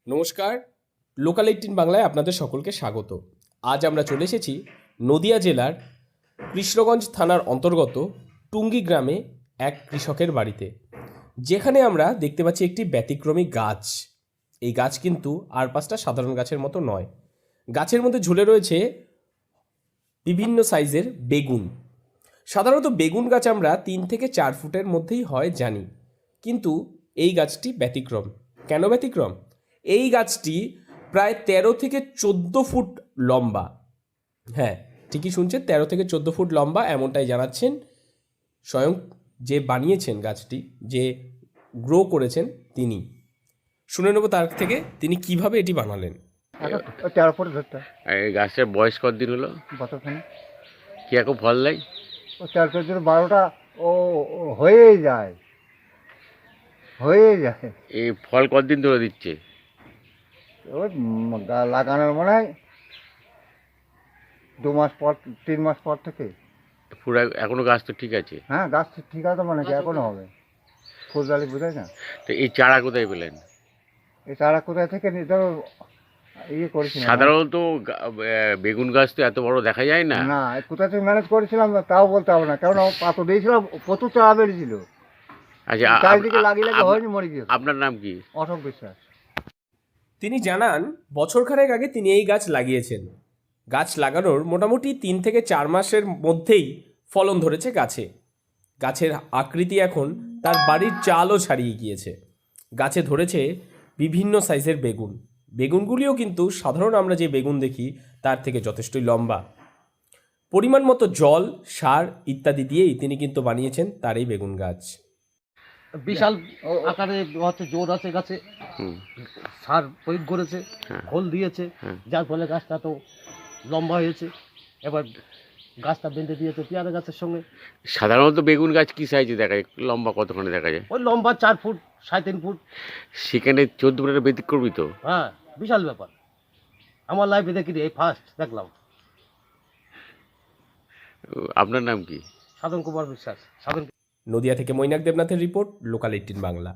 নমস্কার, লোকাল 18 বাংলায় আপনাদের সকলকে স্বাগত। আজ আমরা চলে এসেছি নদিয়া জেলার কৃষ্ণগঞ্জ থানার অন্তর্গত টুঙ্গি গ্রামে এক কৃষকের বাড়িতে, যেখানে আমরা দেখতে পাচ্ছি একটি ব্যতিক্রমী গাছ। এই গাছ কিন্তু আর পাঁচটা সাধারণ গাছের মতো নয়। গাছের মধ্যে ঝুলে রয়েছে বিভিন্ন সাইজের বেগুন। সাধারণত বেগুন গাছ আমরা 3 থেকে 4 ফুটের মধ্যেই হয় জানি, কিন্তু এই গাছটি ব্যতিক্রম। কেন ব্যতিক্রম? এই গাছটি প্রায় 13 থেকে 14 ফুট লম্বা। হ্যাঁ, ঠিকই শুনছেন, 13 থেকে 14 ফুট লম্বা, এমনটাই জানাচ্ছেন স্বয়ং যে বানিয়েছেন গাছটি, যে গ্রো করেছেন তিনি। শুনে নেব তার থেকে তিনি কিভাবে এটি বানালেন। 13 ফুট ধরতে এই গাছের বয়স কতদিন হলো? বছরখানে কি এখন ফল দেয়? ও 13-14-12টা ও হয়েই যায়। এই ফল কতদিন ধরে দিচ্ছে? ওই লাগানোর মনে হয় 2 মাস পর 3 মাস পর থেকে। পুরো এখনো গাছ তো ঠিক আছে? হ্যাঁ, গাছ ঠিক আছে, মানে কি এখনো হবে, ফুলদালি বোঝায় না। তো এই চারা কোথায় পেলেন? এই চারা কোথায় থেকে ধরো ইয়ে করেছি সাধারণত বেগুন গাছ তো এত বড় দেখা যায় না। না, কোথা থেকে ম্যানেজ করেছিলাম না তাও বলতে হবে না, কারণ পাতো দিয়েছিলাম, প্রচুর চারা বেরিয়েছিল। আচ্ছা, চারিদিকে লাগিয়ে হয়নি, মরে গিয়েছে। আপনার নাম কি? অশোক বিশ্বাস। তিনি জানান বছরখানেক আগে তিনি এই গাছ লাগিয়েছেন। গাছ লাগানোর মোটামুটি 3 থেকে 4 মাসের মধ্যেই ফলন ধরেছে গাছে। গাছের আকৃতি এখন তার বাড়ির চালও ছাড়িয়ে গিয়েছে। গাছে ধরেছে বিভিন্ন সাইজের বেগুন। বেগুনগুলিও কিন্তু সাধারণ আমরা যে বেগুন দেখি তার থেকে যথেষ্টই লম্বা। পরিমাণ মতো জল, সার ইত্যাদি দিয়েই তিনি কিন্তু বানিয়েছেন তার এই বেগুন গাছ। বিশাল আকারে হচ্ছে জোর আছে গাছে, হুম, সার প্রয়োগ করেছে, হ্যাঁ। খোল দিয়েছে, হ্যাঁ। যার ফলে গাছটা তো লম্বা হয়েছে। এবার গাছটা বেঁধে দিয়েছে পেয়ারা গাছের সঙ্গে। সাধারণত বেগুন গাছ কি সাইজে দেখা যায়? লম্বা কতখানি দেখা যায়? ওই লম্বা 4 ফুট 3.5 ফুট। সেখানে 14 ফুটের ব্যতিক্রমী তো। হ্যাঁ, বিশাল ব্যাপার। আমার লাইফে দেখিনি, এই ফার্স্ট দেখলাম। আপনার নাম কি? সাধন কুমার বিশ্বাস। নদিয়া থেকে মৈনাক দেবনাথের রিপোর্ট, লোকাল 18 বাংলা।